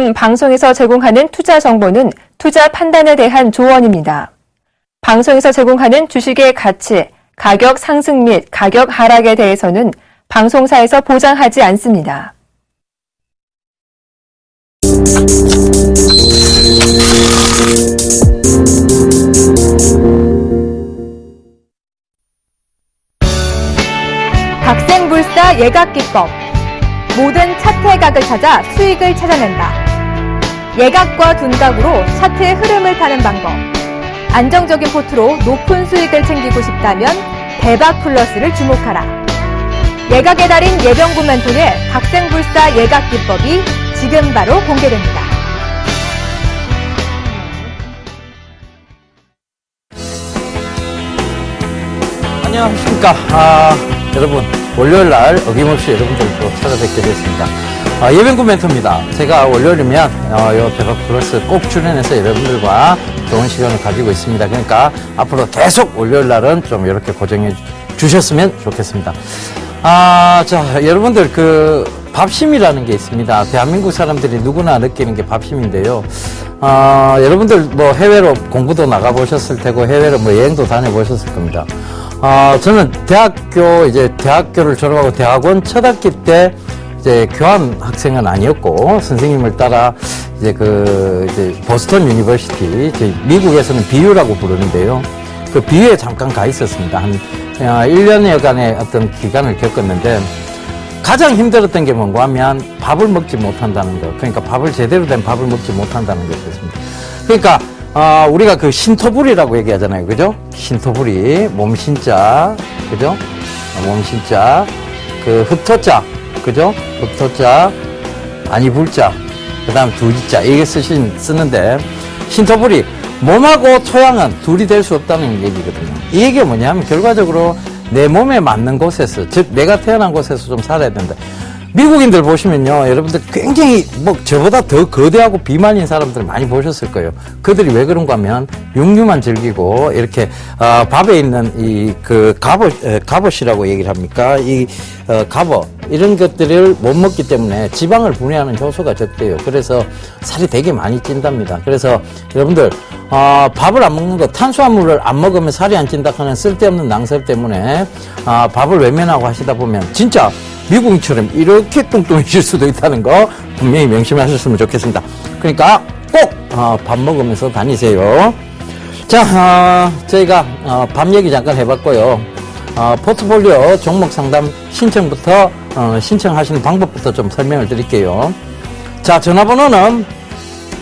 또한 방송에서 제공하는 투자 정보는 투자 판단에 대한 조언입니다. 방송에서 제공하는 주식의 가치, 가격 상승 및 가격 하락에 대해서는 방송사에서 보장하지 않습니다. 박생불사 예각기법. 모든 차트의 각을 찾아 수익을 찾아낸다. 예각과 둔각으로 차트의 흐름을 타는 방법. 안정적인 포트로 높은 수익을 챙기고 싶다면 대박 플러스를 주목하라. 예각의 달인 예병구 멘토의 박생불사 예각기법이 지금 바로 공개됩니다. 안녕하십니까. 여러분, 월요일날 어김없이 여러분들도 찾아뵙게 됐습니다. 예병구 멘토입니다. 제가 월요일이면 요 대박 플러스 꼭 출연해서 여러분들과 좋은 시간을 가지고 있습니다. 그러니까 앞으로 계속 월요일날은 좀 이렇게 고정해 주셨으면 좋겠습니다. 자, 여러분들 밥심이라는 게 있습니다. 대한민국 사람들이 누구나 느끼는 게 밥심인데요. 여러분들 뭐 해외로 공부도 나가보셨을 테고 해외로 뭐 여행도 다녀보셨을 겁니다. 저는 대학교를 졸업하고 대학원 첫 학기 때 이제 교환 학생은 아니었고 선생님을 따라 이제 보스턴 유니버시티, 미국에서는 BU라고 부르는데요. 그 BU에 잠깐 가 있었습니다. 한 1년여간의 어떤 기간을 겪었는데 가장 힘들었던 게 뭔가 하면 밥을 먹지 못한다는 거. 그러니까 제대로 된 밥을 먹지 못한다는 것이었습니다. 그러니까 우리가 신토불이라고 얘기하잖아요. 그죠? 신토불이, 몸신자, 그죠? 몸신자, 흡토자, 그죠? 흡토자, 아니불자, 그 다음 두지자, 이게 쓰는데, 신토불이, 몸하고 토양은 둘이 될 수 없다는 얘기거든요. 이 얘기가 뭐냐면, 결과적으로 내 몸에 맞는 곳에서, 즉, 내가 태어난 곳에서 좀 살아야 된다. 미국인들 보시면요, 여러분들 굉장히 저보다 더 거대하고 비만인 사람들 많이 보셨을 거예요. 그들이 왜 그런가 하면 육류만 즐기고 이렇게 밥에 있는 갑옷이라고 얘기를 합니까? 갑옷 이런 것들을 못 먹기 때문에 지방을 분해하는 효소가 적대요. 그래서 살이 되게 많이 찐답니다. 그래서 여러분들 밥을 안 먹는 거, 탄수화물을 안 먹으면 살이 안 찐다 하는 쓸데없는 낭설 때문에 밥을 외면하고 하시다 보면 진짜 미국인처럼 이렇게 뚱뚱해질 수도 있다는 거 분명히 명심하셨으면 좋겠습니다. 그러니까 꼭 밥 먹으면서 다니세요. 자, 저희가 밥 얘기 잠깐 해봤고요. 포트폴리오 종목 상담 신청부터 신청하시는 방법부터 좀 설명을 드릴게요. 자, 전화번호는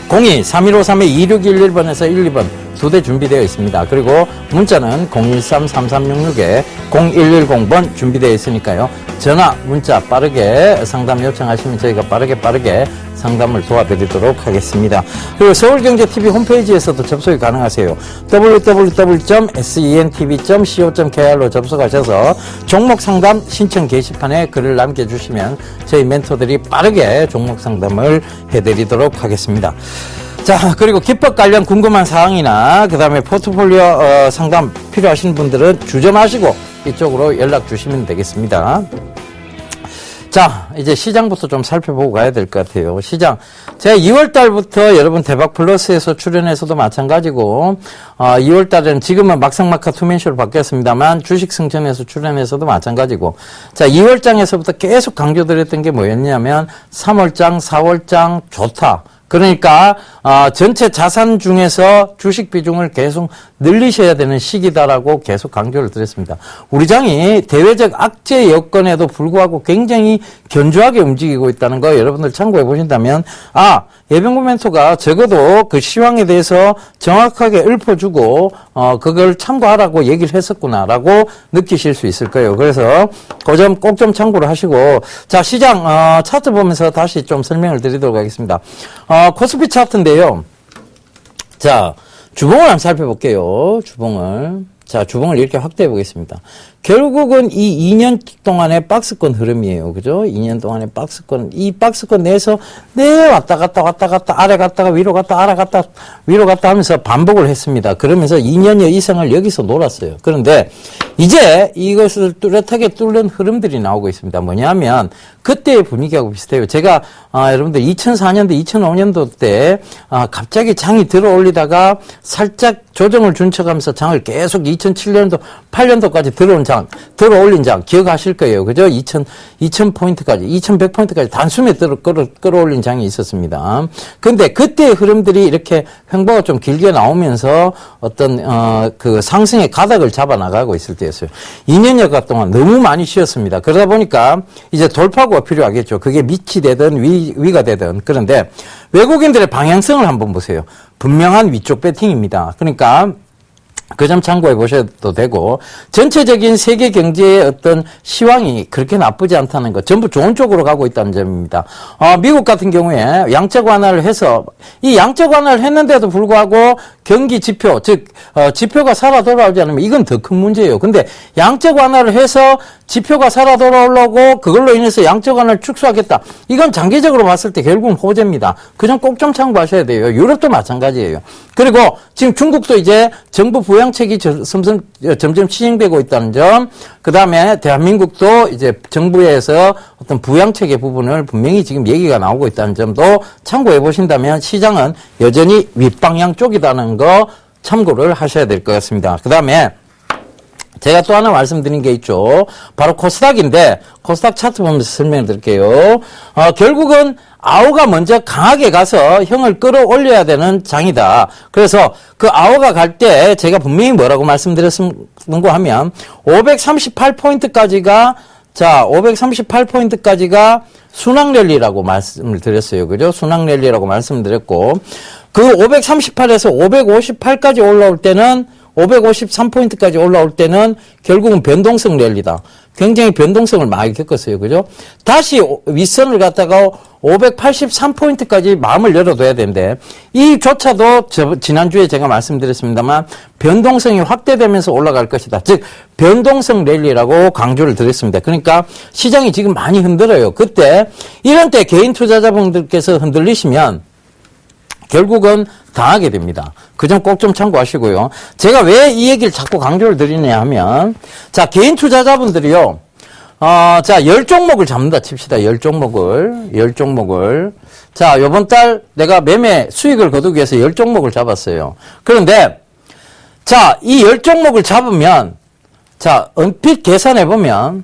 02-3153-2611번에서 12번 두 대 준비되어 있습니다. 그리고 문자는 013-3366-0110번 준비되어 있으니까요. 전화, 문자 빠르게 상담 요청하시면 저희가 빠르게 상담을 도와드리도록 하겠습니다. 그리고 서울경제TV 홈페이지에서도 접속이 가능하세요. www.sentv.co.kr로 접속하셔서 종목 상담 신청 게시판에 글을 남겨주시면 저희 멘토들이 빠르게 종목 상담을 해드리도록 하겠습니다. 자, 그리고 기법 관련 궁금한 사항이나 그 다음에 포트폴리오 상담 필요하신 분들은 주점하시고 이쪽으로 연락 주시면 되겠습니다. 자, 이제 시장부터 좀 살펴보고 가야 될 것 같아요. 시장. 제가 2월 달부터 여러분 대박 플러스에서 출연해서도 마찬가지고, 2월 달에는 지금은 막상막하 투맨쇼로 바뀌었습니다만, 주식 승천에서 출연해서도 마찬가지고, 자, 2월장에서부터 계속 강조드렸던 게 뭐였냐면, 3월장, 4월장 좋다. 그러니까 전체 자산 중에서 주식 비중을 계속 늘리셔야 되는 시기다라고 계속 강조를 드렸습니다. 우리 장이 대외적 악재 여건에도 불구하고 굉장히 견조하게 움직이고 있다는 거 여러분들 참고해 보신다면 예병구 멘토가 적어도 그 시황에 대해서 정확하게 읊어주고 그걸 참고하라고 얘기를 했었구나라고 느끼실 수 있을 거예요. 그래서 그 점 꼭 좀 참고를 하시고 자, 시장 차트 보면서 다시 좀 설명을 드리도록 하겠습니다. 코스피 차트인데요. 자, 주봉을 한번 살펴볼게요. 주봉을. 자, 주봉을 이렇게 확대해 보겠습니다. 결국은 이 2년 동안의 박스권 흐름이에요. 그죠? 2년 동안의 박스권, 이 박스권 내에서 왔다 갔다, 아래 갔다가 위로 갔다, 아래 갔다, 위로 갔다 하면서 반복을 했습니다. 그러면서 2년여 이상을 여기서 놀았어요. 그런데 이제 이것을 뚜렷하게 뚫는 흐름들이 나오고 있습니다. 뭐냐면, 그때의 분위기하고 비슷해요. 제가, 여러분들 2004년도, 2005년도 때, 갑자기 장이 들어 올리다가 살짝 조정을 준 척하면서 장을 계속 2007년도, 8년도까지 들어 올린 장 기억하실 거예요. 그죠? 2000포인트까지, 2100포인트까지 단숨에 끌어올린 장이 있었습니다. 근데 그때의 흐름들이 이렇게 횡보가 좀 길게 나오면서 어떤, 그 상승의 가닥을 잡아 나가고 있을 때였어요. 2년여 동안 너무 많이 쉬었습니다. 그러다 보니까 이제 돌파구가 필요하겠죠. 그게 밑이 되든 위가 되든. 그런데 외국인들의 방향성을 한번 보세요. 분명한 위쪽 배팅입니다. 그러니까 그 점 참고해 보셔도 되고, 전체적인 세계 경제의 어떤 시황이 그렇게 나쁘지 않다는 것, 전부 좋은 쪽으로 가고 있다는 점입니다. 미국 같은 경우에 양적 완화를 해서, 이 양적 완화를 했는데도 불구하고 경기 지표, 즉, 지표가 살아 돌아오지 않으면 이건 더 큰 문제예요. 근데 양적 완화를 해서 지표가 살아 돌아오려고 그걸로 인해서 양적 완화를 축소하겠다. 이건 장기적으로 봤을 때 결국은 호재입니다. 그 점 꼭 좀 참고하셔야 돼요. 유럽도 마찬가지예요. 그리고 지금 중국도 이제 정부 부양책이 점점 시행되고 있다는 점, 그 다음에 대한민국도 이제 정부에서 어떤 부양책의 부분을 분명히 지금 얘기가 나오고 있다는 점도 참고해 보신다면 시장은 여전히 윗방향 쪽이라는 거 참고를 하셔야 될 것 같습니다. 그 다음에 제가 또 하나 말씀드린 게 있죠. 바로 코스닥인데, 코스닥 차트 보면서 설명을 드릴게요. 결국은 아우가 먼저 강하게 가서 형을 끌어올려야 되는 장이다. 그래서 그 아우가 갈 때 제가 분명히 뭐라고 말씀드렸는가 하면 538포인트까지가 538포인트까지가 순항 랠리라고 말씀을 드렸어요. 그죠? 순항 랠리라고 말씀을 드렸고, 그 538에서 558까지 올라올 때는 553포인트까지 올라올 때는 결국은 변동성 랠리다. 굉장히 변동성을 많이 겪었어요. 그죠? 다시 윗선을 갖다가 583포인트까지 마음을 열어둬야 되는데, 이조차도 지난주에 제가 말씀드렸습니다만, 변동성이 확대되면서 올라갈 것이다. 즉, 변동성 랠리라고 강조를 드렸습니다. 그러니까 시장이 지금 많이 흔들어요. 그때, 이런 때 개인 투자자분들께서 흔들리시면, 결국은 당하게 됩니다. 그 점 꼭 좀 참고하시고요. 제가 왜 이 얘기를 자꾸 강조를 드리냐 하면, 개인 투자자분들이요, 10종목을 잡는다 칩시다. 10종목을. 요번 달 내가 매매 수익을 거두기 위해서 10종목을 잡았어요. 그런데, 이 10종목을 잡으면, 얼핏 계산해보면,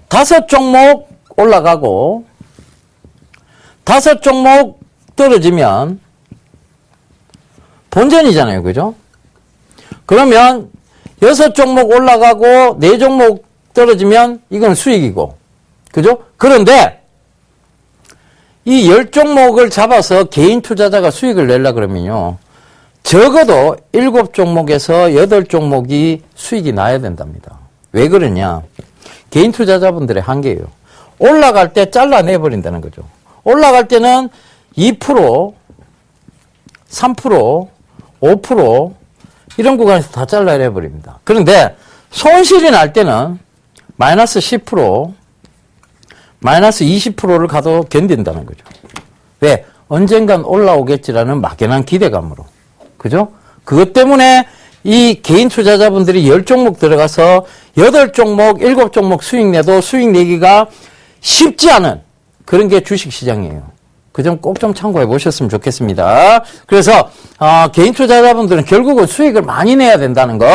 5종목 올라가고, 5종목 떨어지면 본전이잖아요. 그죠? 그러면 6종목 올라가고 4종목 떨어지면 이건 수익이고. 그죠? 그런데 이 10종목을 잡아서 개인 투자자가 수익을 내려 그러면요. 적어도 7종목에서 8종목이 수익이 나야 된답니다. 왜 그러냐? 개인 투자자분들의 한계예요. 올라갈 때 잘라내버린다는 거죠. 올라갈 때는 2%, 3%, 5% 이런 구간에서 다 잘라내버립니다. 그런데 손실이 날 때는 마이너스 10%, 마이너스 20%를 가도 견딘다는 거죠. 왜? 언젠간 올라오겠지라는 막연한 기대감으로. 그죠? 그것 때문에 이 개인 투자자분들이 10종목 들어가서 8종목, 7종목 수익 내도 수익 내기가 쉽지 않은 그런 게 주식시장이에요. 그 점 꼭 좀 참고해 보셨으면 좋겠습니다. 그래서 개인 투자자분들은 결국은 수익을 많이 내야 된다는 거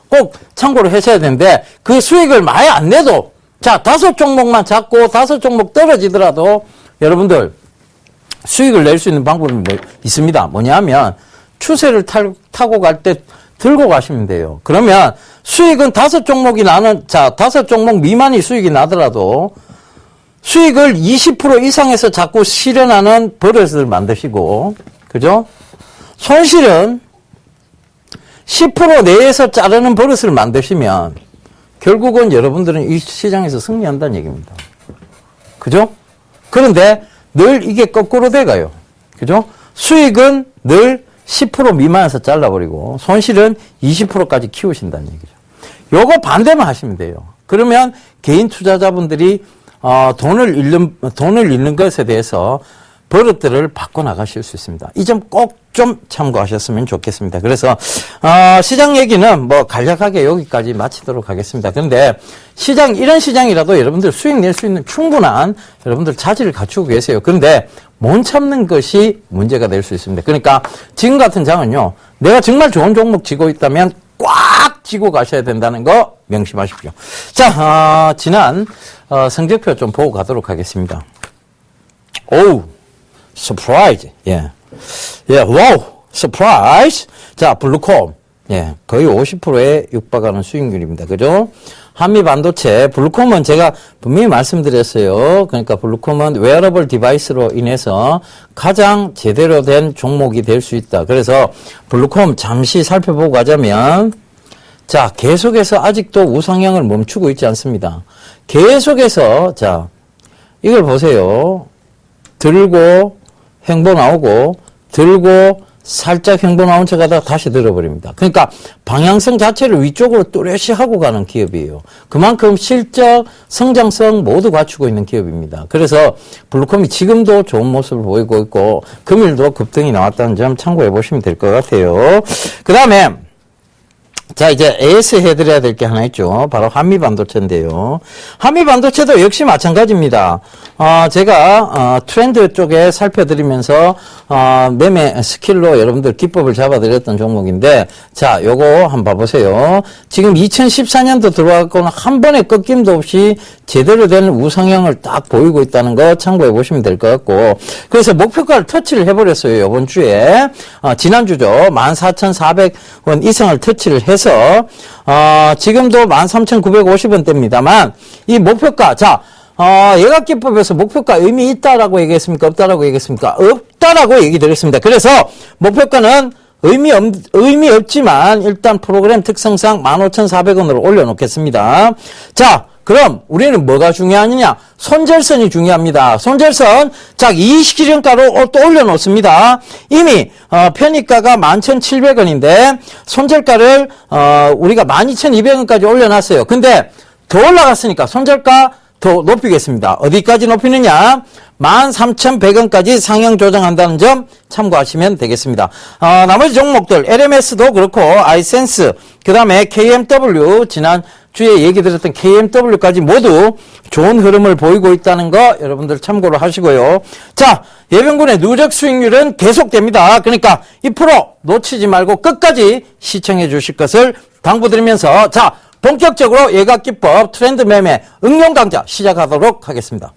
꼭 참고를 하셔야 되는데, 그 수익을 많이 안 내도 5종목만 잡고 5종목 떨어지더라도 여러분들 수익을 낼 수 있는 방법이 있습니다. 뭐냐면 추세를 타고 갈 때 들고 가시면 돼요. 그러면 수익은 5종목이 나는 5종목 미만이 수익이 나더라도 수익을 20% 이상에서 자꾸 실현하는 버릇을 만드시고, 그죠? 손실은 10% 내에서 자르는 버릇을 만드시면 결국은 여러분들은 이 시장에서 승리한다는 얘기입니다. 그죠? 그런데 늘 이게 거꾸로 돼가요. 그죠? 수익은 늘 10% 미만에서 잘라버리고 손실은 20%까지 키우신다는 얘기죠. 요거 반대만 하시면 돼요. 그러면 개인 투자자분들이 돈을 잃는 것에 대해서 버릇들을 바꿔나가실 수 있습니다. 이 점 꼭 좀 참고하셨으면 좋겠습니다. 그래서 시장 얘기는 뭐 간략하게 여기까지 마치도록 하겠습니다. 그런데 이런 시장이라도 여러분들 수익 낼 수 있는 충분한 여러분들 자질을 갖추고 계세요. 그런데 못 참는 것이 문제가 될 수 있습니다. 그러니까 지금 같은 장은요, 내가 정말 좋은 종목 쥐고 있다면 꽉 쥐고 가셔야 된다는 거 명심하십시오. 자, 지난 성적표 좀 보고 가도록 하겠습니다. 오우, 서프라이즈. 예, 와우, 서프라이즈. 자, 블루콤. 예, 거의 50%에 육박하는 수익률입니다. 그죠? 한미 반도체, 블루콤은 제가 분명히 말씀드렸어요. 그러니까 블루콤은 웨어러블 디바이스로 인해서 가장 제대로 된 종목이 될 수 있다. 그래서 블루콤 잠시 살펴보고 가자면, 자, 계속해서 아직도 우상향을 멈추고 있지 않습니다. 계속해서, 자, 이걸 보세요. 들고, 횡보 나오고, 들고, 살짝 횡보 나온 척 하다가 다시 들어버립니다. 그러니까 방향성 자체를 위쪽으로 뚜렷이 하고 가는 기업이에요. 그만큼 실적, 성장성 모두 갖추고 있는 기업입니다. 그래서 블루콤이 지금도 좋은 모습을 보이고 있고 금일도 급등이 나왔다는 점 참고해 보시면 될 것 같아요. 그 다음에 자, 이제 AS 해드려야 될 게 하나 있죠. 바로 한미반도체인데요. 한미반도체도 역시 마찬가지입니다. 제가 트렌드 쪽에 살펴드리면서 매매 스킬로 여러분들 기법을 잡아드렸던 종목인데, 자, 요거 한번 봐보세요. 지금 2014년도 들어왔고는 한 번에 꺾임도 없이 제대로 된 우상향을 딱 보이고 있다는 거 참고해 보시면 될 것 같고, 그래서 목표가를 터치를 해버렸어요. 요번 주에. 지난주죠. 14,400원 이상을 터치를 해서 지금도 13,950원대입니다만 이 목표가, 자, 예각기법에서 목표가 의미 있다라고 얘기했습니까? 없다라고 얘기했습니까? 없다라고 얘기 드렸습니다. 그래서 목표가는 의미 없지만 일단 프로그램 특성상 15,400원으로 올려놓겠습니다. 자, 그럼 우리는 뭐가 중요하느냐? 손절선이 중요합니다. 손절선, 자, 이익실현가로 또 올려놓습니다. 이미 편입가가 11,700원인데 손절가를 우리가 12,200원까지 올려놨어요. 근데 더 올라갔으니까 손절가 더 높이겠습니다. 어디까지 높이느냐? 13,100원까지 상향 조정한다는 점 참고하시면 되겠습니다. 나머지 종목들 LMS도 그렇고 아이센스, 그 다음에 KMW, 지난 주에 얘기 드렸던 KMW까지 모두 좋은 흐름을 보이고 있다는 거 여러분들 참고로 하시고요. 자, 예병군의 누적 수익률은 계속됩니다. 그러니까 이 프로 놓치지 말고 끝까지 시청해 주실 것을 당부드리면서, 자, 본격적으로 예각기법 트렌드 매매 응용 강좌 시작하도록 하겠습니다.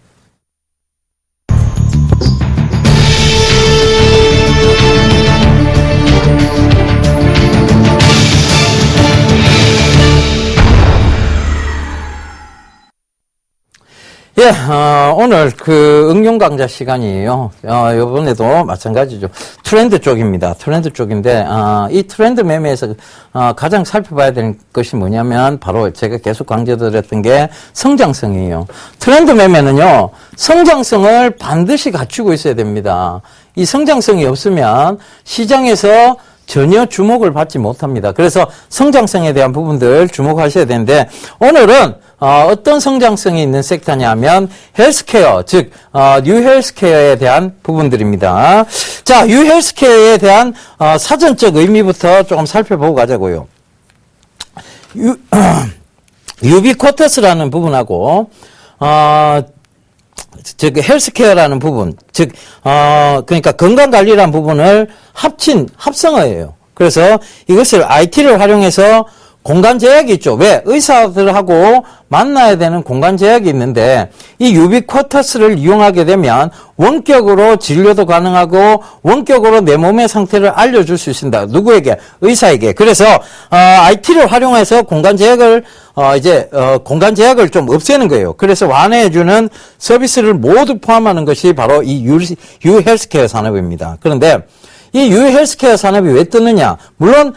예, 오늘 그 응용 강좌 시간이에요. 요번에도 마찬가지죠. 트렌드 쪽입니다. 트렌드 쪽인데, 이 트렌드 매매에서, 가장 살펴봐야 되는 것이 뭐냐면, 바로 제가 계속 강조드렸던 게 성장성이에요. 트렌드 매매는요, 성장성을 반드시 갖추고 있어야 됩니다. 이 성장성이 없으면 시장에서 전혀 주목을 받지 못합니다. 그래서 성장성에 대한 부분들 주목하셔야 되는데, 오늘은 어떤 성장성이 있는 섹터냐면 헬스케어, 즉 뉴 헬스케어에 대한 부분들입니다. 자, 뉴 헬스케어에 대한 사전적 의미부터 조금 살펴보고 가자고요. 유비쿼터스라는 부분하고 즉 헬스케어라는 부분, 즉 그러니까 건강관리라는 부분을 합성어예요. 그래서 이것을 IT를 활용해서 공간 제약이 있죠. 왜? 의사들하고 만나야 되는 공간 제약이 있는데 이 유비쿼터스를 이용하게 되면 원격으로 진료도 가능하고 원격으로 내 몸의 상태를 알려줄 수 있습니다. 누구에게? 의사에게. 그래서 IT를 활용해서 공간 제약을 공간 제약을 좀 없애는 거예요. 그래서 완화해주는 서비스를 모두 포함하는 것이 바로 이 유 헬스케어 산업입니다. 그런데 이 유헬스케어 산업이 왜 뜨느냐? 물론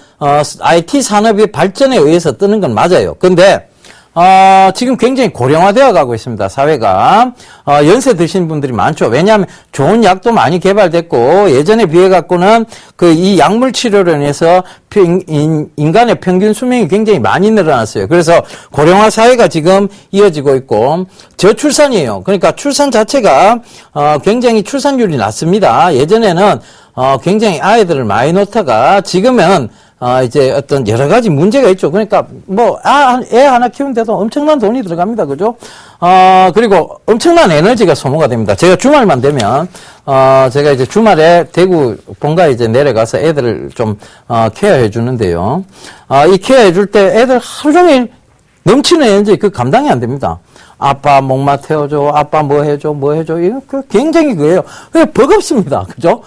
IT 산업의 발전에 의해서 뜨는 건 맞아요. 근데 지금 굉장히 고령화되어 가고 있습니다. 사회가. 연세 드신 분들이 많죠. 왜냐하면 좋은 약도 많이 개발됐고, 예전에 비해 갖고는 이 약물 치료로 인해서 인간의 평균 수명이 굉장히 많이 늘어났어요. 그래서 고령화 사회가 지금 이어지고 있고, 저출산이에요. 그러니까 출산 자체가, 굉장히 출산율이 낮습니다. 예전에는, 굉장히 아이들을 많이 놓다가 지금은 이제 어떤 여러 가지 문제가 있죠. 그러니까 애 하나 키우는데도 엄청난 돈이 들어갑니다. 그죠? 그리고 엄청난 에너지가 소모가 됩니다. 제가 주말만 되면 제가 이제 주말에 대구 본가에 이제 내려가서 애들을 좀 케어해 주는데요. 이 케어해 줄 때 애들 하루 종일 넘치는 에너지 감당이 안 됩니다. 아빠 목마 태워줘, 아빠 뭐 해줘. 이거 굉장히 그거예요. 버겁습니다. 그죠?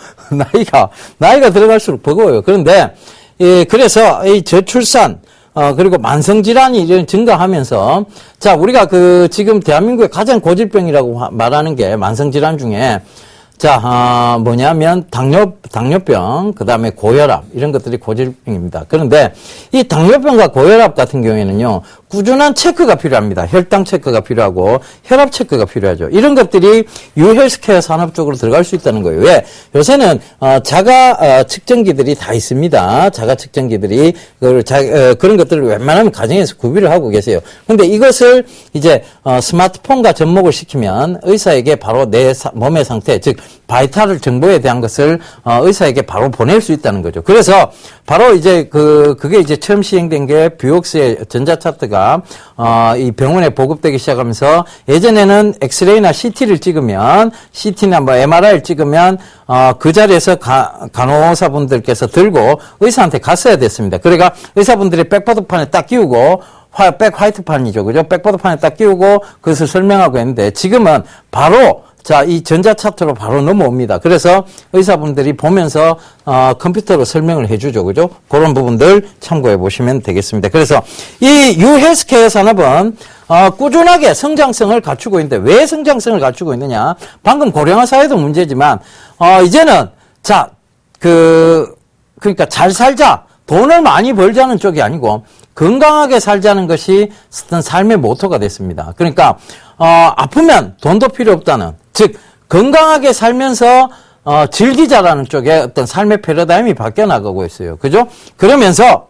나이가 들어갈수록 버거워요. 그런데, 그래서 이 저출산, 그리고 만성질환이 이런 증가하면서, 자, 우리가 지금 대한민국의 가장 고질병이라고 말하는 게 만성질환 중에, 자, 뭐냐면 당뇨병, 그 다음에 고혈압, 이런 것들이 고질병입니다. 그런데 이 당뇨병과 고혈압 같은 경우에는요, 꾸준한 체크가 필요합니다. 혈당 체크가 필요하고 혈압 체크가 필요하죠. 이런 것들이 유헬스케어 산업 쪽으로 들어갈 수 있다는 거예요. 왜? 요새는 자가 측정기들이 다 있습니다. 자가 측정기들이 그런 것들을 웬만하면 가정에서 구비를 하고 계세요. 근데 이것을 이제 스마트폰과 접목을 시키면 의사에게 바로 내 몸의 상태, 즉 바이탈 정보에 대한 것을 의사에게 바로 보낼 수 있다는 거죠. 그래서 바로 이제 그게 이제 처음 시행된 게 뷰옥스의 전자차트가 이 병원에 보급되기 시작하면서 예전에는 엑스레이나 CT를 찍으면 CT나 뭐 MRI를 찍으면 그 자리에서 간호사분들께서 들고 의사한테 갔어야 됐습니다. 그러니까 의사분들이 백보드판에 딱 끼우고 백 화이트판이죠. 그죠? 백보드판에 딱 끼우고 그것을 설명하고 했는데 지금은 바로 자, 이 전자차트로 바로 넘어옵니다. 그래서 의사분들이 보면서 컴퓨터로 설명을 해주죠. 그죠? 그런 부분들 참고해 보시면 되겠습니다. 그래서 이 유헬스케어 산업은 꾸준하게 성장성을 갖추고 있는데 왜 성장성을 갖추고 있느냐? 방금 고령화 사회도 문제지만 이제는 자, 그러니까 잘 살자, 돈을 많이 벌자는 쪽이 아니고 건강하게 살자는 것이 어떤 삶의 모토가 됐습니다. 그러니까 아프면 돈도 필요 없다는, 즉 건강하게 살면서 즐기자라는 쪽에 어떤 삶의 패러다임이 바뀌어 나가고 있어요. 그죠? 그러면서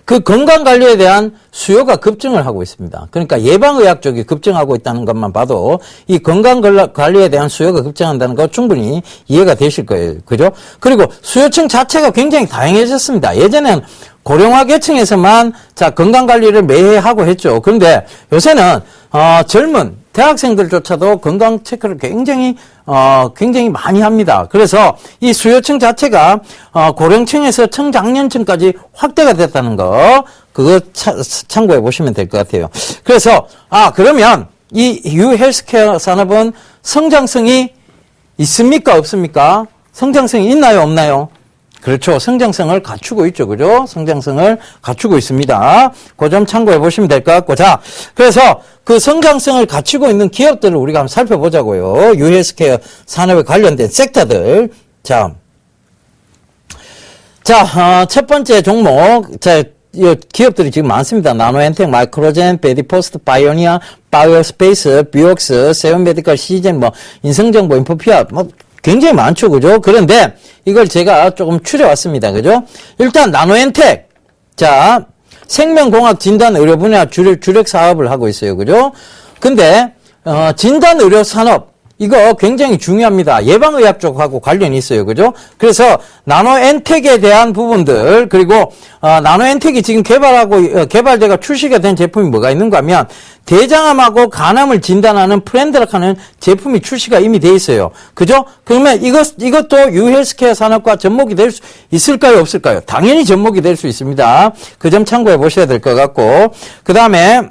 그 건강관리에 대한 수요가 급증을 하고 있습니다. 그러니까 예방의학 쪽이 급증하고 있다는 것만 봐도 이 건강관리에 대한 수요가 급증한다는 거 충분히 이해가 되실 거예요. 그죠? 그리고 수요층 자체가 굉장히 다양해졌습니다. 예전에는 고령화 계층에서만 자 건강관리를 매해 하고 했죠. 그런데 요새는 젊은 대학생들조차도 건강 체크를 굉장히 많이 합니다. 그래서 이 수요층 자체가 고령층에서 청장년층까지 확대가 됐다는 거, 그거 참고해 보시면 될 것 같아요. 그래서 그러면 이 유헬스케어 산업은 성장성이 있습니까? 없습니까? 성장성이 있나요? 없나요? 그렇죠. 성장성을 갖추고 있죠. 그죠? 성장성을 갖추고 있습니다. 그 점 참고해 보시면 될 것 같고. 자, 그래서 그 성장성을 갖추고 있는 기업들을 우리가 한번 살펴보자고요. 유헬스케어 산업에 관련된 섹터들. 자, 첫 번째 종목. 자, 이 기업들이 지금 많습니다. 나노엔텍, 마이크로젠, 베디포스트, 바이오니아, 바이오스페이스, 뷰옥스, 세븐메디컬, 시젠, 인성정보, 인포피아, 굉장히 많죠. 그죠? 그런데 이걸 제가 조금 추려왔습니다. 그죠? 일단 나노엔텍. 자, 생명공학 진단 의료 분야 주력 사업을 하고 있어요. 그죠? 근데 진단 의료 산업 이거 굉장히 중요합니다. 예방의학 쪽하고 관련이 있어요. 그죠? 그래서 나노엔텍에 대한 부분들, 그리고 나노엔텍이 지금 개발되고 출시가 된 제품이 뭐가 있는가 하면 대장암하고 간암을 진단하는 프렌드락하는 제품이 출시가 이미 돼 있어요. 그죠? 그러면 이것도 유헬스케어 산업과 접목이 될 수 있을까요? 없을까요? 당연히 접목이 될 수 있습니다. 그 점 참고해 보셔야 될 것 같고. 그 다음에,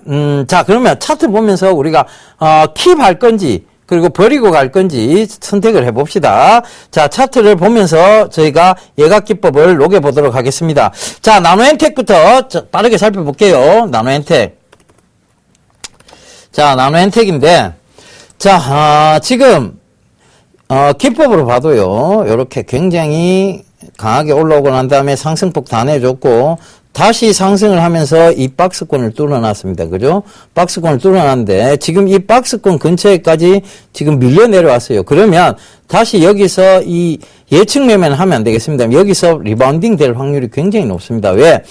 자, 그러면 차트 보면서 우리가, 킵할 건지, 그리고 버리고 갈 건지 선택을 해봅시다. 자, 차트를 보면서 저희가 예각기법을 녹여보도록 하겠습니다. 자, 나노엔텍부터 빠르게 살펴볼게요. 나노엔텍. 자, 나노엔텍인데, 자, 지금, 기법으로 봐도요, 요렇게 굉장히 강하게 올라오고 난 다음에 상승폭 다 내줬고, 다시 상승을 하면서 이 박스권을 뚫어놨습니다. 그죠? 박스권을 뚫어놨는데 지금 이 박스권 근처에까지 지금 밀려 내려왔어요. 그러면 다시 여기서 이 예측 매매는 하면 안 되겠습니다. 여기서 리바운딩 될 확률이 굉장히 높습니다. 왜?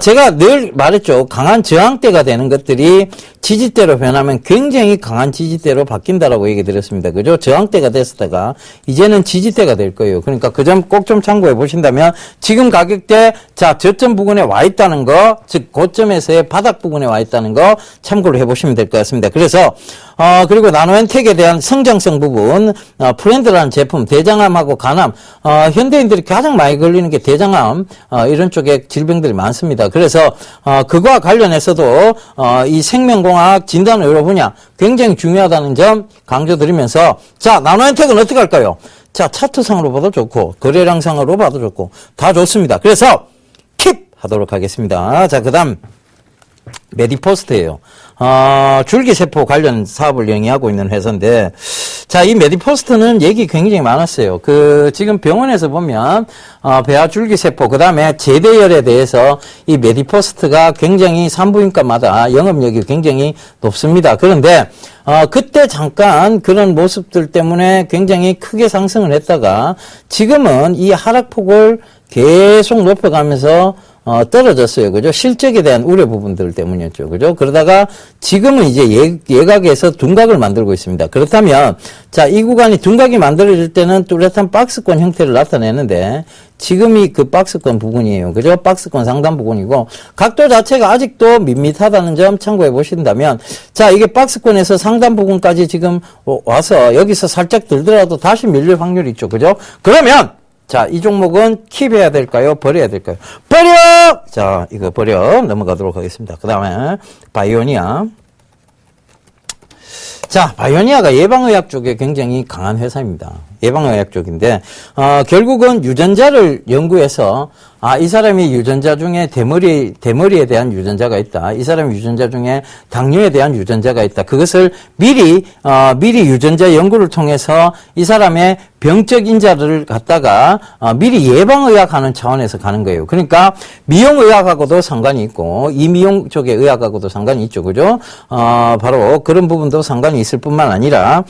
제가 늘 말했죠. 강한 저항대가 되는 것들이 지지대로 변하면 굉장히 강한 지지대로 바뀐다라고 얘기 드렸습니다. 그죠? 저항대가 됐었다가 이제는 지지대가 될 거예요. 그러니까 그 점 꼭 좀 참고해 보신다면 지금 가격대 자 저점 부근에 와 있다는 거, 즉 고점에서의 바닥 부근에 와 있다는 거 참고를 해보시면 될 것 같습니다. 그래서 그리고 나노엔텍에 대한 성장성 부분, 프렌드라는 제품, 대장암하고 간암, 현대인들이 가장 많이 걸리는 게 대장암, 이런 쪽에 질병들이 많습니다. 그래서, 그거와 관련해서도, 이 생명공학 진단의료 분야 굉장히 중요하다는 점 강조드리면서, 자, 나노엔텍은 어떻게 할까요? 자, 차트상으로 봐도 좋고, 거래량상으로 봐도 좋고, 다 좋습니다. 그래서, 킵! 하도록 하겠습니다. 자, 그 다음, 메디포스트예요. 줄기세포 관련 사업을 영위하고 있는 회사인데, 자, 이 메디포스트는 얘기 굉장히 많았어요. 지금 병원에서 보면, 배아 줄기세포, 그 다음에 제대열에 대해서 이 메디포스트가 굉장히 산부인과마다 영업력이 굉장히 높습니다. 그런데, 그때 잠깐 그런 모습들 때문에 굉장히 크게 상승을 했다가, 지금은 이 하락폭을 계속 높여가면서 떨어졌어요. 그죠? 실적에 대한 우려 부분들 때문이었죠. 그죠? 그러다가 지금은 이제 예각에서 둔각을 만들고 있습니다. 그렇다면, 자, 이 구간이 둔각이 만들어질 때는 뚜렷한 박스권 형태를 나타내는데, 지금이 그 박스권 부분이에요. 그죠? 박스권 상단 부분이고, 각도 자체가 아직도 밋밋하다는 점 참고해 보신다면, 자, 이게 박스권에서 상단 부분까지 지금 와서 여기서 살짝 들더라도 다시 밀릴 확률이 있죠. 그죠? 그러면, 자, 이 종목은 킵해야 될까요? 버려야 될까요? 버려! 자, 이거 버려. 넘어가도록 하겠습니다. 그 다음에, 바이오니아. 자, 바이오니아가 예방의학 쪽에 굉장히 강한 회사입니다. 예방의학 쪽인데, 결국은 유전자를 연구해서, 이 사람이 유전자 중에 대머리에 대한 유전자가 있다. 이 사람이 유전자 중에 당뇨에 대한 유전자가 있다. 그것을 미리 유전자 연구를 통해서 이 사람의 병적 인자를 갖다가, 미리 예방의학하는 차원에서 가는 거예요. 그러니까, 미용의학하고도 상관이 있고, 이미용 쪽의 의학하고도 상관이 있죠. 그죠? 바로 그런 부분도 상관이 있을 뿐만 아니라,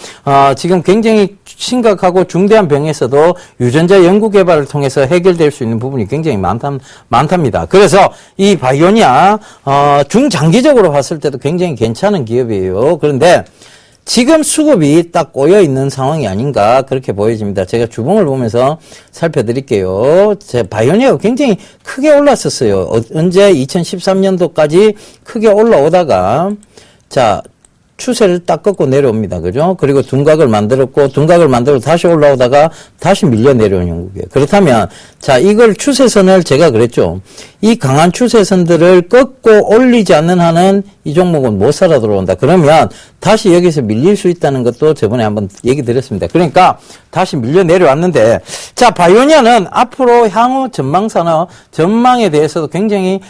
지금 굉장히 심각하고 중대한 병에서도 유전자 연구 개발을 통해서 해결될 수 있는 부분이 굉장히 많답니다. 그래서 이 바이오니아 중장기적으로 봤을 때도 굉장히 괜찮은 기업이에요. 그런데 지금 수급이 딱 꼬여 있는 상황이 아닌가 그렇게 보여집니다. 제가 주봉을 보면서 살펴드릴게요. 바이오니아가 굉장히 크게 올랐었어요. 언제 2013년도까지 크게 올라오다가 자 추세를 딱 꺾고 내려옵니다. 그죠? 그리고 둔각을 만들었고, 둔각을 만들고 다시 올라오다가 다시 밀려 내려오는 형국이에요. 그렇다면, 자, 이걸 추세선을 제가 그랬죠. 이 강한 추세선들을 꺾고 올리지 않는 한은 이 종목은 못 살아 들어온다. 그러면 다시 여기서 밀릴 수 있다는 것도 저번에 한번 얘기 드렸습니다. 그러니까 다시 밀려 내려왔는데, 자, 바이오니아는 앞으로 향후 전망에 대해서도 굉장히,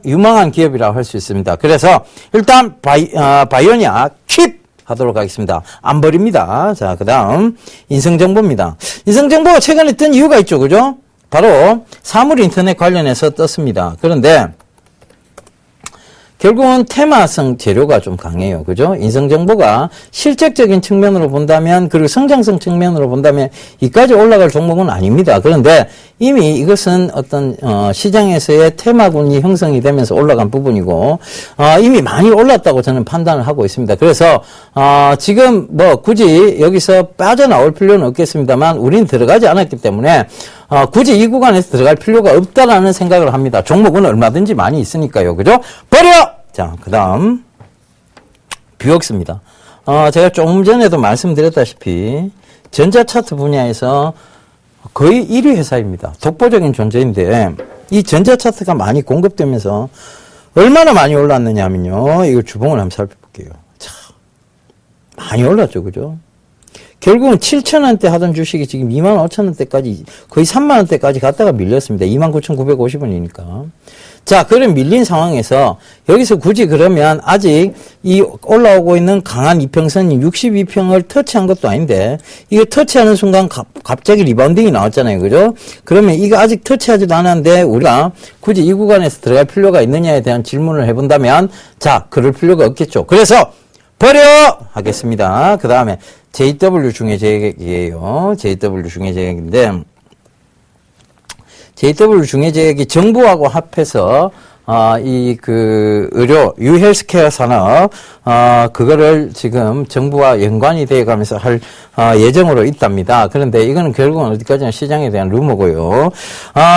유망한 기업이라고 할 수 있습니다. 그래서 일단 바이오니아 킵! 하도록 하겠습니다. 안 버립니다. 자, 그 다음, 인성정보입니다. 인성정보가 최근에 뜬 이유가 있죠. 그죠? 바로 사물인터넷 관련해서 떴습니다. 그런데, 결국은 테마성 재료가 좀 강해요. 그죠? 인성정보가 실적적인 측면으로 본다면, 그리고 성장성 측면으로 본다면, 이까지 올라갈 종목은 아닙니다. 그런데 이미 이것은 어떤, 시장에서의 테마군이 형성이 되면서 올라간 부분이고, 이미 많이 올랐다고 저는 판단을 하고 있습니다. 그래서, 지금 굳이 여기서 빠져나올 필요는 없겠습니다만, 우린 들어가지 않았기 때문에, 굳이 이 구간에서 들어갈 필요가 없다라는 생각을 합니다. 종목은 얼마든지 많이 있으니까요. 그죠? 버려! 자, 그 다음, 뷰옥스입니다. 제가 조금 전에도 말씀드렸다시피, 전자차트 분야에서 거의 1위 회사입니다. 독보적인 존재인데, 이 전자차트가 많이 공급되면서 얼마나 많이 올랐느냐 하면요. 이거 주봉을 한번 살펴볼게요. 참, 많이 올랐죠. 그죠? 결국은 7,000원대 하던 주식이 지금 25,000원대까지 거의 3만원대까지 갔다가 밀렸습니다. 29,950원이니까. 자, 그런 밀린 상황에서 여기서 굳이 그러면 아직 이 올라오고 있는 강한 이평선이 62평을 터치한 것도 아닌데 이거 터치하는 순간 갑자기 리바운딩이 나왔잖아요. 그죠? 그러면 이거 아직 터치하지도 않았는데 우리가 굳이 이 구간에서 들어갈 필요가 있느냐에 대한 질문을 해본다면 자, 그럴 필요가 없겠죠. 그래서 버려! 하겠습니다. 그 다음에 JW 중해제약이에요. JW 중해제약인데 JW 중해제약이 정부하고 합해서 의료, 유헬스케어 산업, 그거를 지금 정부와 연관이 되어 가면서 할, 예정으로 있답니다. 그런데 이거는 결국은 어디까지나 시장에 대한 루머고요.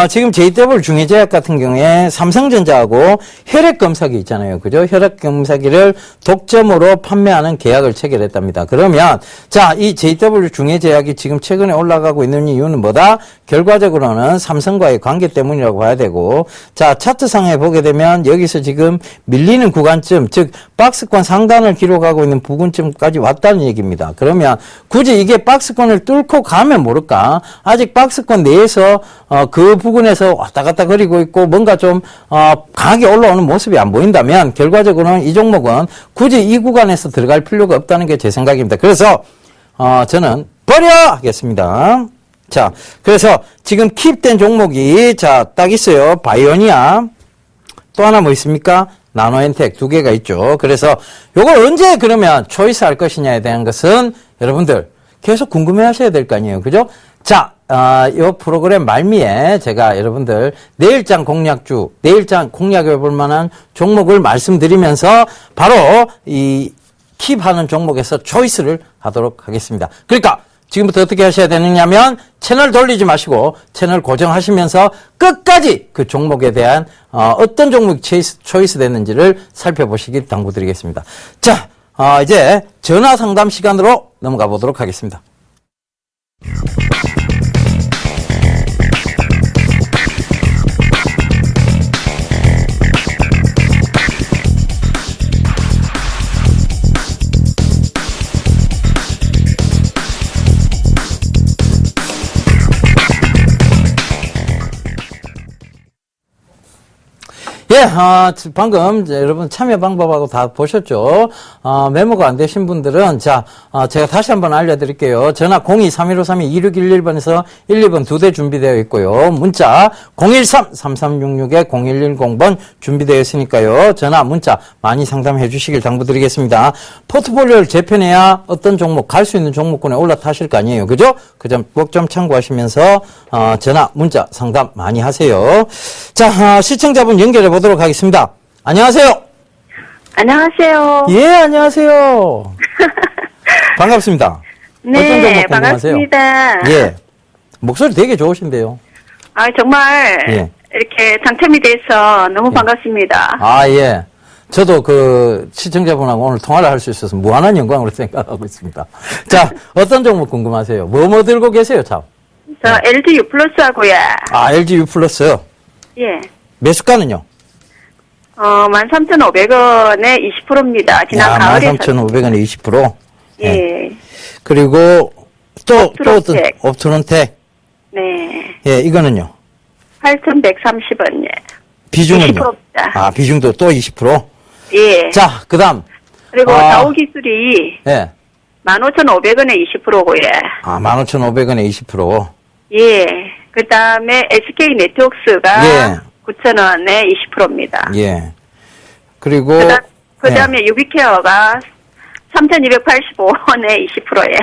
지금 JW 중해제약 같은 경우에 삼성전자하고 혈액검사기 있잖아요. 그죠? 혈액검사기를 독점으로 판매하는 계약을 체결했답니다. 그러면, 자, 이 JW 중해제약이 지금 최근에 올라가고 있는 이유는 뭐다? 결과적으로는 삼성과의 관계 때문이라고 봐야 되고, 자, 차트상에 보게 되면 여기서 지금 밀리는 구간쯤, 즉 박스권 상단을 기록하고 있는 부근쯤까지 왔다는 얘기입니다. 그러면 굳이 이게 박스권을 뚫고 가면 모를까? 아직 박스권 내에서 그 부근에서 왔다 갔다 거리고 있고 뭔가 좀 강하게 올라오는 모습이 안 보인다면 결과적으로는 이 종목은 굳이 이 구간에서 들어갈 필요가 없다는 게 제 생각입니다. 그래서 저는 버려 하겠습니다. 자, 그래서 지금 킵된 종목이 자, 딱 있어요. 바이오니아. 또 하나 뭐 있습니까? 나노엔텍 두 개가 있죠. 그래서 요걸 언제 그러면 초이스 할 것이냐에 대한 것은 여러분들 계속 궁금해 하셔야 될 거 아니에요. 그죠? 자, 요 프로그램 말미에 제가 여러분들 내일장 공략주, 내일장 공략해 볼 만한 종목을 말씀드리면서 바로 이 킵하는 종목에서 초이스를 하도록 하겠습니다. 그러니까 지금부터 어떻게 하셔야 되느냐면 채널 돌리지 마시고 채널 고정하시면서 끝까지 그 종목에 대한 어떤 종목이 초이스 됐는지를 살펴보시길 당부드리겠습니다. 자, 이제 전화 상담 시간으로 넘어가 보도록 하겠습니다. 예, 방금 이제 여러분 참여 방법하고 다 보셨죠? 메모가 안 되신 분들은 자, 제가 다시 한번 알려드릴게요. 전화 02-3153-2611번에서 12번 두 대 준비되어 있고요. 문자 013-3366-0110번 준비되어 있으니까요. 전화, 문자 많이 상담해 주시길 당부드리겠습니다. 포트폴리오를 재편해야 어떤 종목, 갈 수 있는 종목군에 올라타실 거 아니에요. 그죠? 그 점 꼭 좀 참고하시면서 전화, 문자 상담 많이 하세요. 자, 시청자분 연결해 보도록 하겠습니다. 안녕하세요. 안녕하세요. 예, 안녕하세요. 반갑습니다. 네, 어떤 종목 궁금하세요? 반갑습니다. 예. 목소리 되게 좋으신데요. 정말 예. 이렇게 당첨이 돼서 너무 반갑습니다. 예. 저도 그 시청자분하고 오늘 통화를 할 수 있어서 무한한 영광으로 생각하고 있습니다. 자, 어떤 종목 궁금하세요? 뭐 들고 계세요, 참? 저 LG U 플러스하고요. LG U 플러스요? 예. 매수가는요? 13,500원에 20%입니다. 지난 가을에 13,500원에 20%? 예. 네. 그리고 또 어떤 옵트론텍? 네. 예, 이거는요? 8,130원. 예. 비중은요? 20%입니다. 비중도 또 20%? 예. 자, 그 다음. 그리고 다우기술이 예. 15,500원에 20%고요. 15,500원에 20%? 예. 그 다음에 SK 네트워크스가 예. 9,000원에 20%입니다. 예. 그리고. 그 다음에 유비케어가 3,285원에 20%에.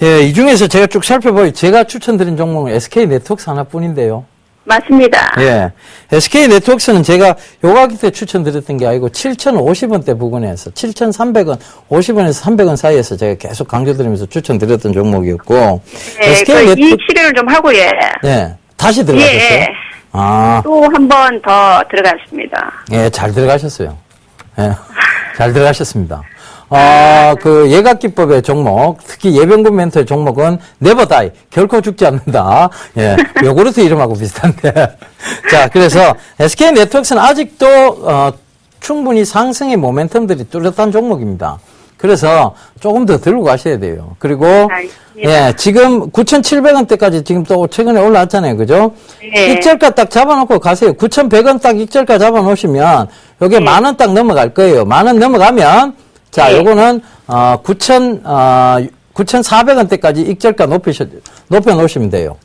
예, 이 중에서 제가 쭉 살펴보니 제가 추천드린 종목은 SK 네트워크스 하나뿐인데요. 맞습니다. 예. SK 네트워크스는 제가 요 가격 때 추천드렸던 게 아니고 7,050원대 부근에서 7,300원, 50원에서 300원 사이에서 제가 계속 강조드리면서 추천드렸던 종목이었고. 네, SK 이익 실현을 좀 하고, 예. 네. 다시 들어가셨어요? 예. 또 한 번 더 들어갔습니다. 예, 잘 들어가셨어요. 예. 잘 들어가셨습니다. 그 예각기법의 종목, 특히 예병군 멘토의 종목은 never die, 결코 죽지 않는다. 예, 요구르트 이름하고 비슷한데. 자, 그래서 SK 네트워크스는 아직도 충분히 상승의 모멘텀들이 뚜렷한 종목입니다. 그래서 조금 더 들고 가셔야 돼요. 그리고, 알겠습니다. 예, 지금 9,700원대까지 지금 또 최근에 올라왔잖아요. 그죠? 네. 익절가 딱 잡아놓고 가세요. 9,100원 딱 익절가 잡아놓으시면, 요게 네. 10,000원 딱 넘어갈 거예요. 10,000원 넘어가면, 자, 네. 요거는, 9,400원대까지 익절가 높여놓으시면 돼요.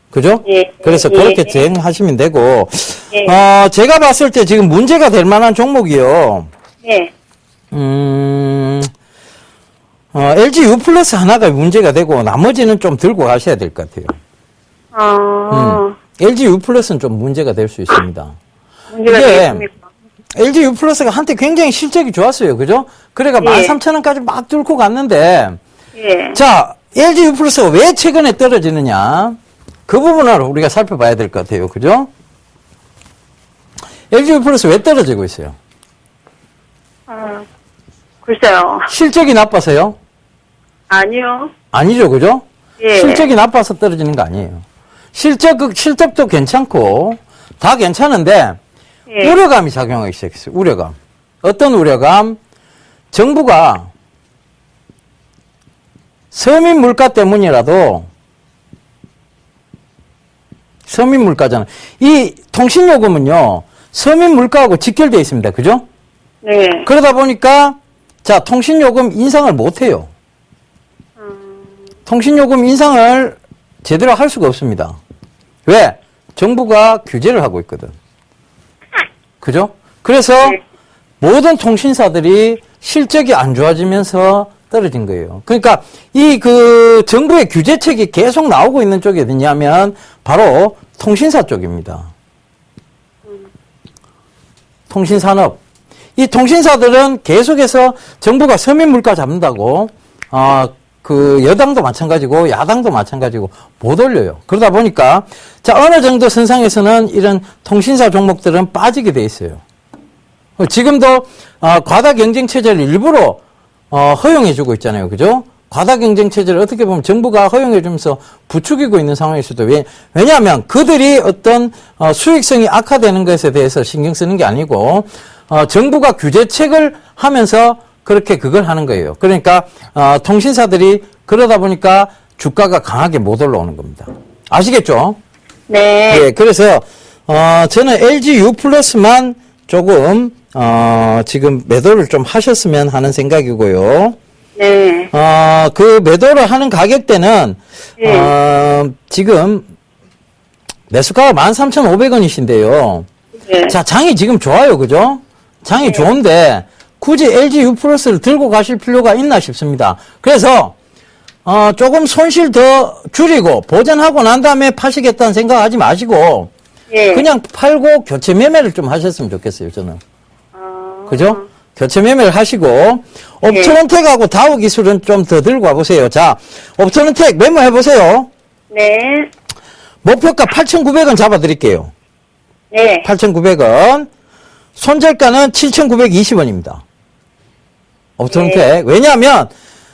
그죠? 예. 그래서 예. 그렇게 진행하시면 되고, 예. 제가 봤을 때 지금 문제가 될 만한 종목이요. 네. LG U 플러스 하나가 문제가 되고, 나머지는 좀 들고 가셔야 될 것 같아요. LG U 플러스는 좀 문제가 될 수 있습니다. 문제가 이게 되겠습니까? LG U 플러스가 한때 굉장히 실적이 좋았어요. 그죠? 그래가 예. 13,000원까지 막 뚫고 갔는데, 예. 자, LG U 플러스가 왜 최근에 떨어지느냐? 그 부분을 우리가 살펴봐야 될 것 같아요. 그죠? LG U 플러스 왜 떨어지고 있어요? 글쎄요. 실적이 나빠서요? 아니요. 아니죠. 그죠? 예. 실적이 나빠서 떨어지는 거 아니에요. 실적도 괜찮고, 다 괜찮은데, 예. 우려감이 작용하기 시작했어요. 우려감. 어떤 우려감? 정부가 서민 물가 때문이라도, 서민 물가잖아요. 이 통신요금은요, 서민 물가하고 직결되어 있습니다. 그죠? 네. 그러다 보니까, 자, 통신요금 인상을 못해요. 통신요금 인상을 제대로 할 수가 없습니다. 왜? 정부가 규제를 하고 있거든. 그죠? 그래서 네. 모든 통신사들이 실적이 안 좋아지면서 떨어진 거예요. 그러니까 정부의 규제책이 계속 나오고 있는 쪽이 어디냐면 바로 통신사 쪽입니다. 통신산업. 이 통신사들은 계속해서 정부가 서민 물가 잡는다고, 여당도 마찬가지고, 야당도 마찬가지고, 못 올려요. 그러다 보니까, 자, 어느 정도 선상에서는 이런 통신사 종목들은 빠지게 돼 있어요. 지금도, 과다 경쟁 체제를 일부러, 허용해주고 있잖아요. 그죠? 과다 경쟁 체제를 어떻게 보면 정부가 허용해주면서 부추기고 있는 상황일 수도. 왜냐하면 그들이 어떤, 수익성이 악화되는 것에 대해서 신경 쓰는 게 아니고, 정부가 규제책을 하면서 그렇게 그걸 하는 거예요. 그러니까 통신사들이 그러다 보니까 주가가 강하게 못 올라오는 겁니다. 아시겠죠? 네. 예, 그래서 저는 LG U 플러스만 조금 지금 매도를 좀 하셨으면 하는 생각이고요. 네. 그 매도를 하는 가격대는 지금 매수가가 13,500원이신데요. 네. 자, 장이 지금 좋아요. 그죠? 장이 좋은데 굳이 LG U 플러스를 들고 가실 필요가 있나 싶습니다. 그래서 조금 손실 더 줄이고 보전하고 난 다음에 파시겠다는 생각하지 마시고 예. 그냥 팔고 교체 매매를 좀 하셨으면 좋겠어요. 저는. 그죠? 교체 매매를 하시고 옵토론텍하고 다우 기술은 좀 더 들고 와보세요. 자, 옵토론텍 메모해 보세요. 네. 목표가 8,900원 잡아드릴게요. 네. 8,900원. 손절가는 7,920원입니다. 옵토론텍. 왜냐하면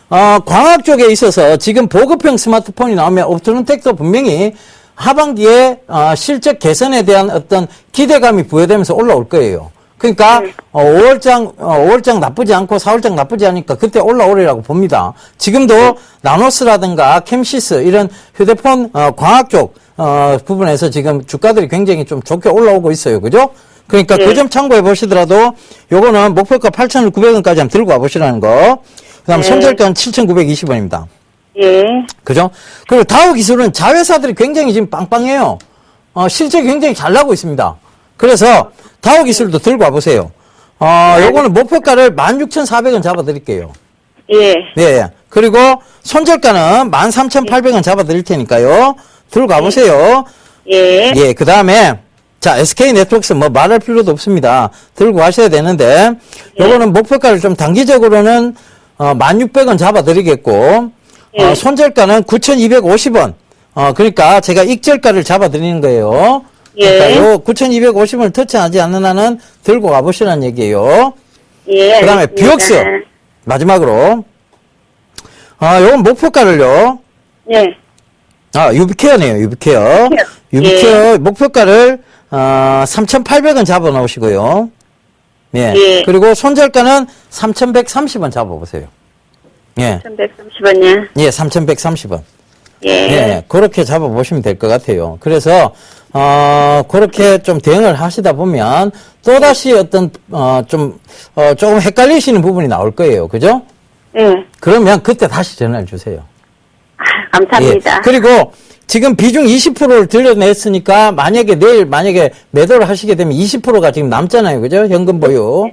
광학 쪽에 있어서 지금 보급형 스마트폰이 나오면 옵토론텍도 분명히 하반기에 실적 개선에 대한 어떤 기대감이 부여되면서 올라올 거예요. 그러니까 5월장 나쁘지 않고 4월장 나쁘지 않으니까 그때 올라오리라고 봅니다. 지금도 나노스라든가 캠시스 이런 휴대폰 광학 쪽 부분에서 지금 주가들이 굉장히 좀 좋게 올라오고 있어요. 그죠? 그러니까 그 점 참고해 보시더라도 요거는 목표가 8,900원까지 한번 들고 와 보시라는 거. 그다음 손절가는 7,920원입니다. 예. 그죠? 그리고 다우 기술은 자회사들이 굉장히 지금 빵빵해요. 실적이 굉장히 잘 나고 있습니다. 그래서 다우 기술도 들고 와 보세요. 요거는 목표가를 16,400원 잡아 드릴게요. 예. 예. 그리고 손절가는 13,800원 잡아 드릴 테니까요. 들고 가 보세요. 예. 예. 그다음에 자, SK 네트워크스 뭐 말할 필요도 없습니다. 들고 가셔야 되는데 요거는 목표가를 좀 단기적으로는 1,600원 잡아 드리겠고 손절가는 9,250원. 그러니까 제가 익절가를 잡아 드리는 거예요. 그러니까 요 9,250원을 터치하지 않는 한은 들고 가보시라는 얘기예요. 예. 그 다음에 알겠습니다. 비옥스. 마지막으로. 요건 목표가를요. 네. 유비케어네요. 유비케어. 유비케어 목표가를 3,800원 잡아 놓으시고요. 예. 예. 그리고 손절가는 3,130원 잡아 보세요. 예. 3,130원이요. 예, 3,130원. 예. 예, 그렇게 잡아보시면 될 것 같아요. 그래서, 그렇게 좀 대응을 하시다 보면, 또다시 어떤, 조금 헷갈리시는 부분이 나올 거예요. 그죠? 예. 그러면 그때 다시 전화를 주세요. 감사합니다. 예. 그리고 지금 비중 20%를 들여냈으니까, 내일 만약에 매도를 하시게 되면 20%가 지금 남잖아요. 그죠? 현금 보유.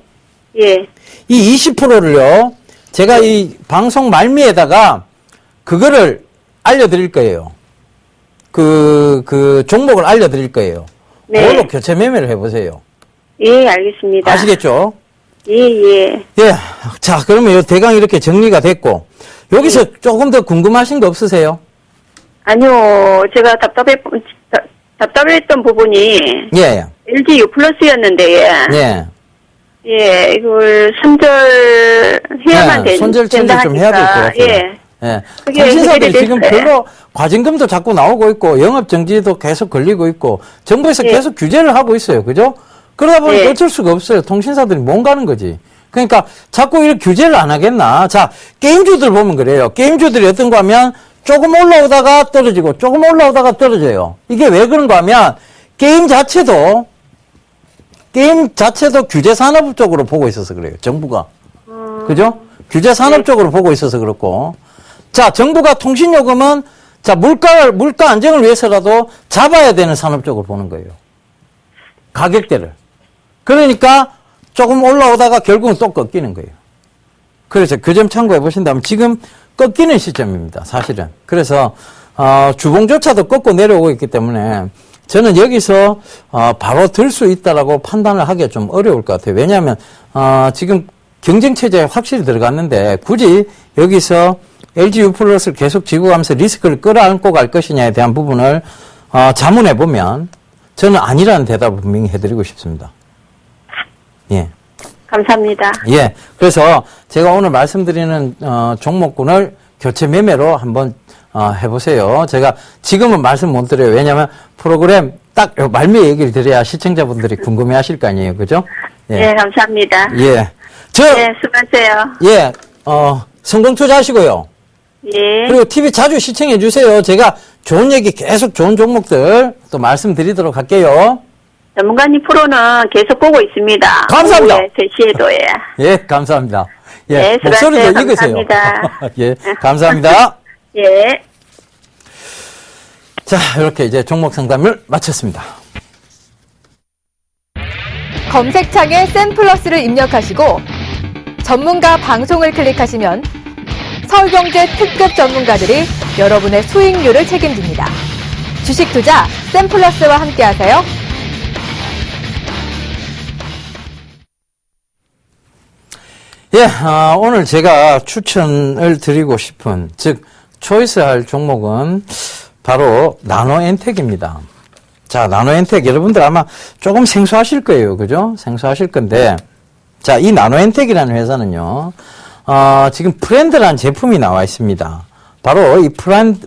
예. 이 20%를요, 제가 이 방송 말미에다가 그거를 알려드릴 거예요. 그 종목을 알려드릴 거예요. 네. 그걸로 교체 매매를 해보세요. 예, 알겠습니다. 아시겠죠? 예, 예. 예. 자, 그러면 요 대강 이렇게 정리가 됐고, 여기서 조금 더 궁금하신 거 없으세요? 아니요, 제가 답답했던 부분이 예. LG U 플러스였는데, 예. 예, 이걸 손절해야만 손절 된다 좀 해야 될 것 하니까, 같아요. 예. 예. 그게 통신사들이 해결이 지금 됐어요. 별로 과징금도 자꾸 나오고 있고, 영업정지도 계속 걸리고 있고, 정부에서 예. 계속 규제를 하고 있어요. 그죠? 그러다 보니까 예. 어쩔 수가 없어요. 통신사들이 못 가는 거지. 그러니까 자꾸 이렇게 규제를 안 하겠나. 자, 게임주들 보면 그래요. 게임주들이 어떤 거 하면 조금 올라오다가 떨어지고, 조금 올라오다가 떨어져요. 이게 왜 그런가 하면, 게임 자체도 규제 산업 쪽으로 보고 있어서 그래요. 정부가. 그죠? 규제 산업 쪽으로 보고 있어서 그렇고. 자, 정부가 통신요금은, 자, 물가 안정을 위해서라도 잡아야 되는 산업 쪽으로 보는 거예요. 가격대를. 그러니까 조금 올라오다가 결국은 또 꺾이는 거예요. 그래서 그 점 참고해 보신다면 지금 꺾이는 시점입니다. 사실은. 그래서, 주봉조차도 꺾고 내려오고 있기 때문에 저는 여기서, 바로 들 수 있다라고 판단을 하기가 좀 어려울 것 같아요. 왜냐하면, 지금 경쟁체제에 확실히 들어갔는데 굳이 여기서 LG U 플러스를 계속 지고 가면서 리스크를 끌어안고 갈 것이냐에 대한 부분을 자문해 보면 저는 아니라는 대답을 분명히 해드리고 싶습니다. 예. 감사합니다. 예. 그래서 제가 오늘 말씀드리는 종목군을 교체 매매로 한번 해보세요. 제가 지금은 말씀 못 드려요. 왜냐하면 프로그램 딱 말미 얘기를 드려야 시청자분들이 궁금해하실 거 아니에요, 그죠? 예, 감사합니다. 예. 예, 수고하세요. 예. 성공 투자하시고요. 예. 그리고 TV 자주 시청해 주세요. 제가 좋은 얘기 계속 좋은 종목들 또 말씀드리도록 할게요. 전문가님 프로는 계속 보고 있습니다. 감사합니다. 오후에 3시에도, 예. 예, 감사합니다. 예, 네, 수고하세요. 목소리도 익으세요. 감사합니다. 예, 감사합니다. 예. 자, 이렇게 이제 종목 상담을 마쳤습니다. 검색창에 센플러스를 입력하시고 전문가 방송을 클릭하시면 서울경제 특급 전문가들이 여러분의 수익률을 책임집니다. 주식 투자 센플러스와 함께하세요. 예, 오늘 제가 추천을 드리고 싶은, 즉, 초이스할 종목은 바로 나노엔텍입니다. 자, 나노엔텍 여러분들 아마 조금 생소하실 거예요. 그죠? 생소하실 건데, 자, 이 나노엔텍이라는 회사는요, 지금 프렌드라는 제품이 나와 있습니다. 바로 이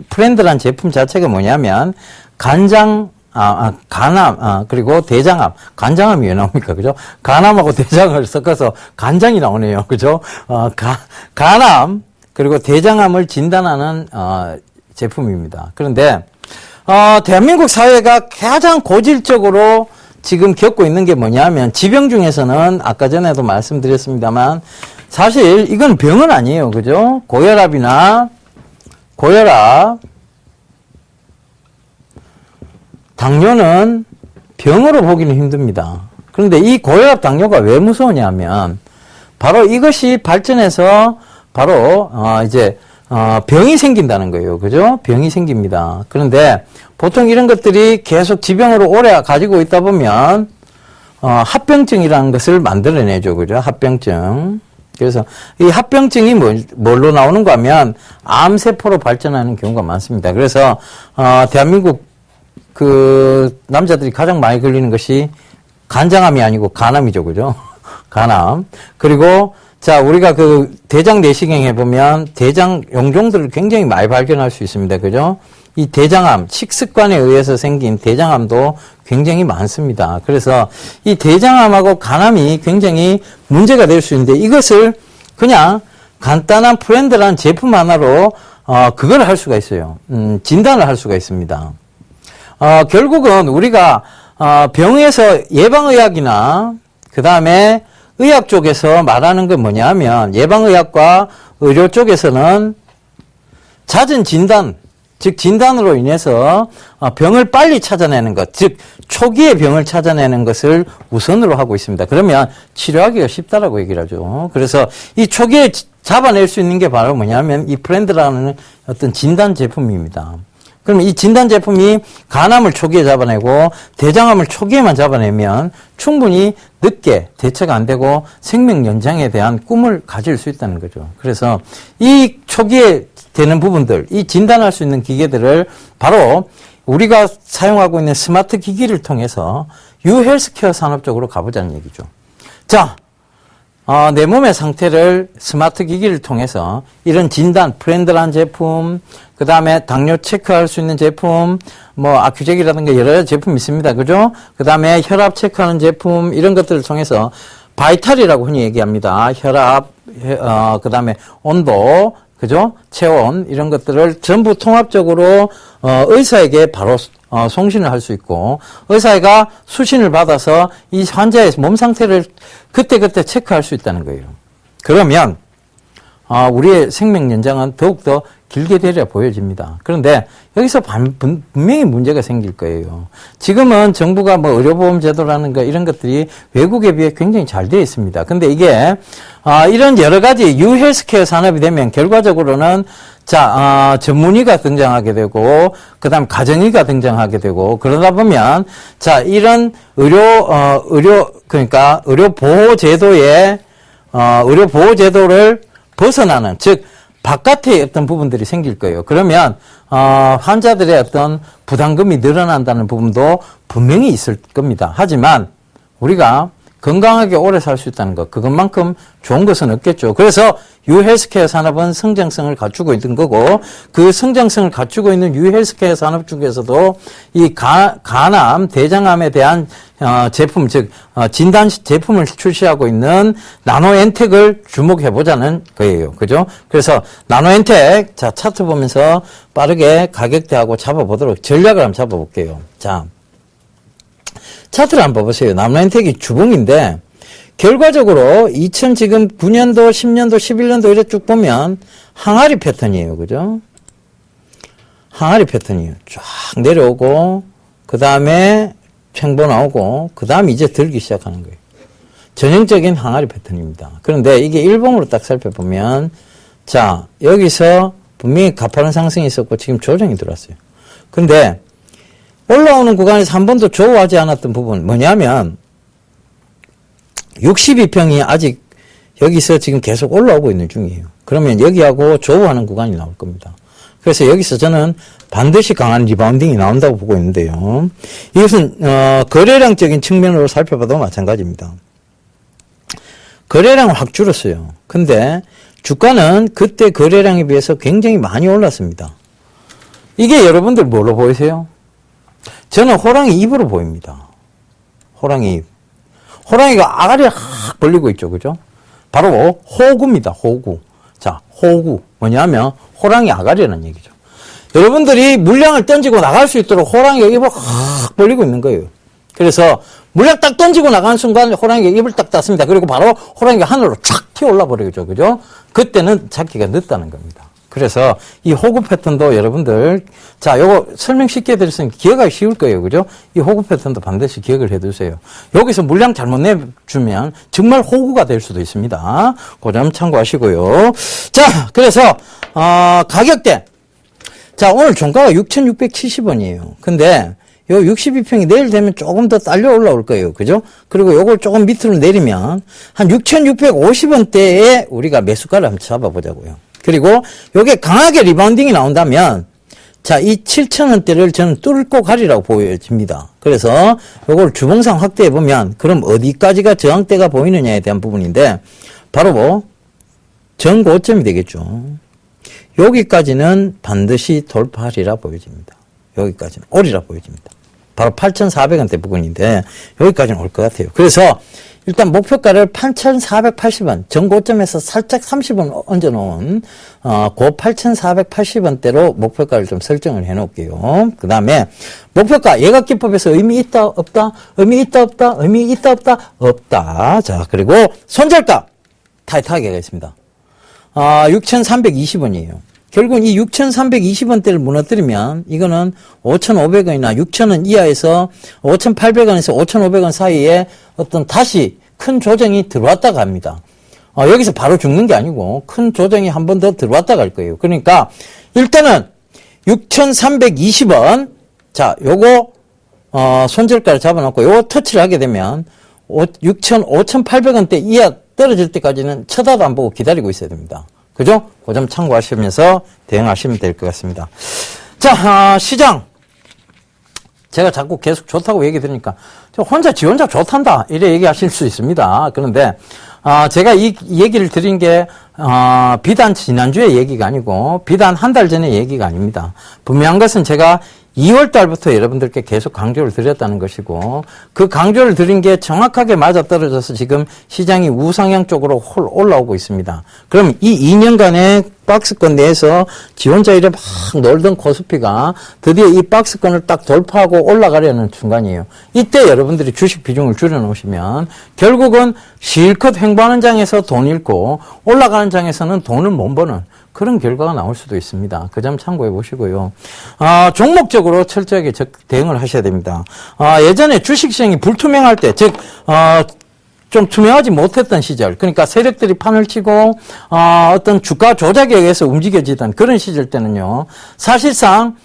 프렌드라는 제품 자체가 뭐냐면, 간암, 그리고 대장암. 간장암이 왜 나옵니까? 그죠? 간암하고 대장을 섞어서 간장이 나오네요. 그죠? 간암, 그리고 대장암을 진단하는, 제품입니다. 그런데, 대한민국 사회가 가장 고질적으로 지금 겪고 있는 게 뭐냐면, 지병 중에서는 아까 전에도 말씀드렸습니다만, 사실 이건 병은 아니에요. 그죠? 고혈압, 당뇨는 병으로 보기는 힘듭니다. 그런데 이 고혈압, 당뇨가 왜 무서우냐면, 바로 이것이 발전해서 바로, 병이 생긴다는 거예요. 그죠? 병이 생깁니다. 그런데 보통 이런 것들이 계속 지병으로 오래 가지고 있다 보면, 합병증이라는 것을 만들어내죠. 그죠? 합병증. 그래서 이 합병증이 뭘로 나오는가 하면 암세포로 발전하는 경우가 많습니다. 그래서, 대한민국 남자들이 가장 많이 걸리는 것이 간장암이 아니고 간암이죠. 그죠? 간암. 그리고, 자, 우리가 대장 내시경 해보면 대장 용종들을 굉장히 많이 발견할 수 있습니다. 그죠? 이 대장암, 식습관에 의해서 생긴 대장암도 굉장히 많습니다. 그래서 이 대장암하고 간암이 굉장히 문제가 될 수 있는데 이것을 그냥 간단한 프렌드라는 제품 하나로 그걸 할 수가 있어요. 진단을 할 수가 있습니다. 결국은 우리가 병에서 예방의학이나 그 다음에 의학 쪽에서 말하는 건 뭐냐면 예방의학과 의료 쪽에서는 잦은 진단, 즉 진단으로 인해서 병을 빨리 찾아내는 것, 즉 초기에 병을 찾아내는 것을 우선으로 하고 있습니다. 그러면 치료하기가 쉽다라고 얘기를 하죠. 그래서 이 초기에 잡아낼 수 있는 게 바로 뭐냐면 이 프렌드라는 어떤 진단 제품입니다. 그럼 이 진단 제품이 간암을 초기에 잡아내고 대장암을 초기에만 잡아내면 충분히 늦게 대처가 안 되고 생명 연장에 대한 꿈을 가질 수 있다는 거죠. 그래서 이 초기에 되는 부분들, 이 진단할 수 있는 기계들을 바로 우리가 사용하고 있는 스마트 기기를 통해서 유헬스케어 산업 쪽으로 가보자는 얘기죠. 자, 내 몸의 상태를 스마트 기기를 통해서 이런 진단, 프렌드라는 제품, 그 다음에 당뇨 체크할 수 있는 제품, 뭐 아큐잭이라든가 여러 가지 제품이 있습니다. 그죠? 그 다음에 혈압 체크하는 제품, 이런 것들을 통해서 바이탈이라고 흔히 얘기합니다. 혈압, 그 다음에 온도, 그죠? 체온, 이런 것들을 전부 통합적으로, 의사에게 바로, 송신을 할 수 있고, 의사가 수신을 받아서 이 환자의 몸 상태를 그때그때 체크할 수 있다는 거예요. 그러면, 우리의 생명 연장은 더욱더 길게 되려 보여집니다. 그런데 여기서 분명히 문제가 생길 거예요. 지금은 정부가 뭐 의료보험 제도라는 거 이런 것들이 외국에 비해 굉장히 잘 되어 있습니다. 근데 이게 이런 여러 가지 유헬스케어 산업이 되면 결과적으로는 전문의가 등장하게 되고 그다음 가정의가 등장하게 되고 그러다 보면 이런 그러니까 의료 보호 제도를 벗어나는 즉 바깥에 어떤 부분들이 생길 거예요. 그러면 환자들의 어떤 부담금이 늘어난다는 부분도 분명히 있을 겁니다. 하지만 우리가 건강하게 오래 살 수 있다는 것, 그것만큼 좋은 것은 없겠죠. 그래서 유헬스케어 산업은 성장성을 갖추고 있는 거고 그 성장성을 갖추고 있는 유헬스케어 산업 중에서도 이 간암, 대장암에 대한 제품, 즉 진단 제품을 출시하고 있는 나노엔텍을 주목해보자는 거예요. 그죠? 그래서 나노엔텍, 차트 보면서 빠르게 가격대하고 잡아보도록 전략을 한번 잡아볼게요. 자, 차트를 한번 봐보세요. 나노엔텍이 주봉인데 결과적으로 2009년도, 10년도, 11년도 이래 쭉 보면 항아리 패턴이에요. 그죠? 항아리 패턴이에요. 쫙 내려오고 그 다음에 횡보 나오고 그 다음에 이제 들기 시작하는 거예요. 전형적인 항아리 패턴입니다. 그런데 이게 일봉으로 딱 살펴보면 여기서 분명히 가파른 상승이 있었고 지금 조정이 들어왔어요. 근데 올라오는 구간에서 한 번도 조우하지 않았던 부분 뭐냐면 62평이 아직 여기서 지금 계속 올라오고 있는 중이에요. 그러면 여기하고 조우하는 구간이 나올 겁니다. 그래서 여기서 저는 반드시 강한 리바운딩이 나온다고 보고 있는데요. 이것은 거래량적인 측면으로 살펴봐도 마찬가지입니다. 거래량은 확 줄었어요. 근데 주가는 그때 거래량에 비해서 굉장히 많이 올랐습니다. 이게 여러분들 뭘로 보이세요? 저는 호랑이 입으로 보입니다. 호랑이 입. 호랑이가 아가리를 확 벌리고 있죠. 그죠? 바로 호구입니다. 호구. 호구. 뭐냐면 호랑이 아가리라는 얘기죠. 여러분들이 물량을 던지고 나갈 수 있도록 호랑이가 입을 확 벌리고 있는 거예요. 그래서 물량 딱 던지고 나가는 순간 호랑이가 입을 딱 닫습니다. 그리고 바로 호랑이가 하늘로 촥 튀어올라 버리죠. 그죠? 그때는 잡기가 늦다는 겁니다. 그래서 이 호구 패턴도 여러분들 요거 설명 쉽게 해드렸으니까 기억하기 쉬울 거예요. 그죠? 이 호구 패턴도 반드시 기억을 해두세요. 여기서 물량 잘못 내주면 정말 호구가 될 수도 있습니다. 그 점 참고하시고요. 그래서 가격대 오늘 종가가 6,670원이에요. 근데 요 62평이 내일 되면 조금 더 딸려 올라올 거예요. 그죠? 그리고 요걸 조금 밑으로 내리면 한 6,650원대에 우리가 매수가를 한번 잡아보자고요. 그리고 요게 강하게 리바운딩이 나온다면 이 7,000원대를 저는 뚫고 가리라고 보여집니다. 그래서 요걸 주봉상 확대해 보면 그럼 어디까지가 저항대가 보이느냐에 대한 부분인데 바로 전고점이 되겠죠. 여기까지는 반드시 돌파하리라 보여집니다. 여기까지는 오리라 보여집니다. 바로 8,400원대 부근인데 여기까지는 올 것 같아요. 그래서 일단 목표가를 8,480원, 전고점에서 살짝 30원 얹어놓은, 고 8,480원대로 목표가를 좀 설정을 해 놓을게요. 그 다음에, 목표가, 예각기법에서 의미 있다, 없다? 의미 있다, 없다? 의미 있다, 없다? 없다. 자, 그리고 손절가, 타이트하게 하겠습니다. 6,320원이에요. 결국은 이 6,320원대를 무너뜨리면 이거는 5,500원이나 6,000원 이하에서 5,800원에서 5,500원 사이에 어떤 다시 큰 조정이 들어왔다가 합니다. 여기서 바로 죽는 게 아니고 큰 조정이 한 번 더 들어왔다가 할 거예요. 그러니까 일단은 6,320원, 자, 요거 손절가를 잡아놓고 요거 터치를 하게 되면 5,800원대 이하 떨어질 때까지는 쳐다도 안 보고 기다리고 있어야 됩니다. 그죠? 그 점 참고하시면서 대응하시면 될 것 같습니다. 자, 시장. 제가 자꾸 계속 좋다고 얘기 드리니까, 지 혼자 좋단다. 이래 얘기하실 수 있습니다. 그런데, 제가 이 얘기를 드린 게, 비단 지난주에 얘기가 아니고, 비단 한 달 전의 얘기가 아닙니다. 분명한 것은 제가 2월 달부터 여러분들께 계속 강조를 드렸다는 것이고, 그 강조를 드린 게 정확하게 맞아떨어져서 지금 시장이 우상향 쪽으로 올라오고 있습니다. 그럼 이 2년간의 박스권 내에서 지 혼자 이래 막 놀던 코스피가 드디어 이 박스권을 딱 돌파하고 올라가려는 순간이에요. 이때 여러분들이 주식 비중을 줄여놓으시면 결국은 실컷 횡보하는 장에서 돈 잃고 올라가는 장에서는 돈을 못 버는 그런 결과가 나올 수도 있습니다. 그 점 참고해 보시고요. 종목적으로 철저하게 대응을 하셔야 됩니다. 예전에 주식시장이 불투명할 때, 즉, 좀 투명하지 못했던 시절, 그러니까 세력들이 판을 치고, 어떤 주가 조작에 의해서 움직여지던 그런 시절 때는요, 사실상,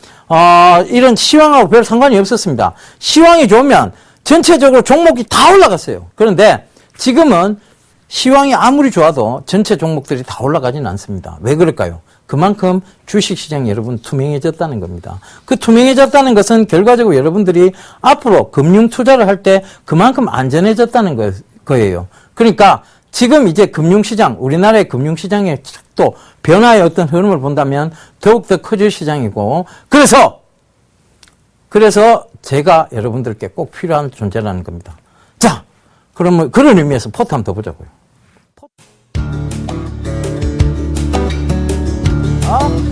이런 시황하고 별 상관이 없었습니다. 시황이 좋으면 전체적으로 종목이 다 올라갔어요. 그런데 지금은 시황이 아무리 좋아도 전체 종목들이 다 올라가지는 않습니다. 왜 그럴까요? 그만큼 주식시장이 여러분 투명해졌다는 겁니다. 그 투명해졌다는 것은 결과적으로 여러분들이 앞으로 금융 투자를 할 때 그만큼 안전해졌다는 거예요. 그러니까 지금 이제 금융시장, 우리나라의 금융시장의 또 변화의 어떤 흐름을 본다면 더욱더 커질 시장이고, 그래서 제가 여러분들께 꼭 필요한 존재라는 겁니다. 자, 그러면 그런 의미에서 포트 한번 더 보자고요.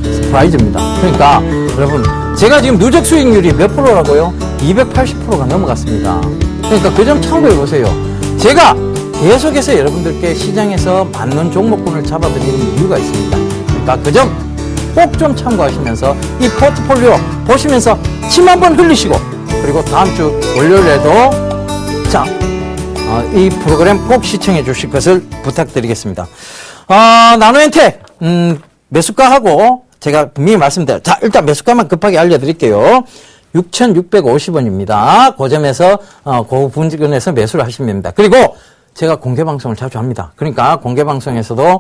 스프라이즈입니다. 그러니까 여러분, 제가 지금 누적 수익률이 몇 프로라고요? 280%가 넘어갔습니다. 그러니까 그 점 참고해 보세요. 제가 계속해서 여러분들께 시장에서 맞는 종목군을 잡아드리는 이유가 있습니다. 그러니까 그 점 꼭 좀 참고하시면서 이 포트폴리오 보시면서 침 한번 흘리시고, 그리고 다음 주 월요일에도 자, 이 프로그램 꼭 시청해 주실 것을 부탁드리겠습니다. 나노엔텍 매수가하고 제가 분명히 말씀드려요. 자, 일단 매수가만 급하게 알려드릴게요. 6,650원입니다. 그 점에서 그 분기점에서 매수를 하시면 됩니다. 그리고 제가 공개방송을 자주 합니다. 그러니까 공개방송에서도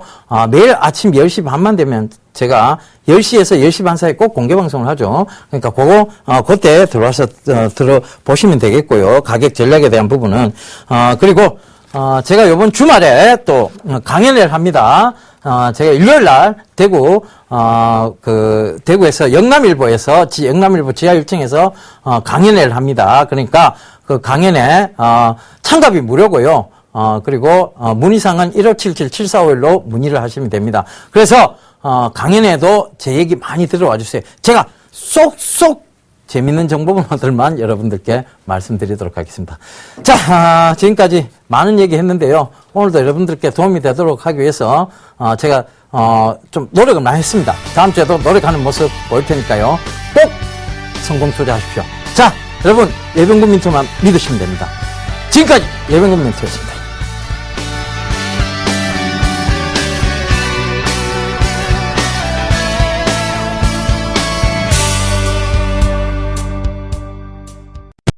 매일 아침 10시 반만 되면 제가 10시에서 10시 반 사이에 꼭 공개방송을 하죠. 그러니까 그때 들어와서 들어보시면 되겠고요. 가격 전략에 대한 부분은. 그리고 제가 이번 주말에 또 강연회를 합니다. 제가 일요일 날 대구에서 영남일보에서 영남일보 지하 1층에서 강연회를 합니다. 그러니까 그 강연회 참가비 무료고요. 그리고 문의사항은 1577-7451로 문의를 하시면 됩니다. 그래서 강연회도 제 얘기 많이 들어와 주세요. 제가 쏙쏙 재밌는 정보들만 여러분들께 말씀드리도록 하겠습니다. 자, 지금까지 많은 얘기 했는데요. 오늘도 여러분들께 도움이 되도록 하기 위해서 제가 좀 노력을 많이 했습니다. 다음 주에도 노력하는 모습 보일 테니까요. 꼭 성공 투자하십시오. 자, 여러분, 예병군 멘토만 믿으시면 됩니다. 지금까지 예병군 멘토였습니다.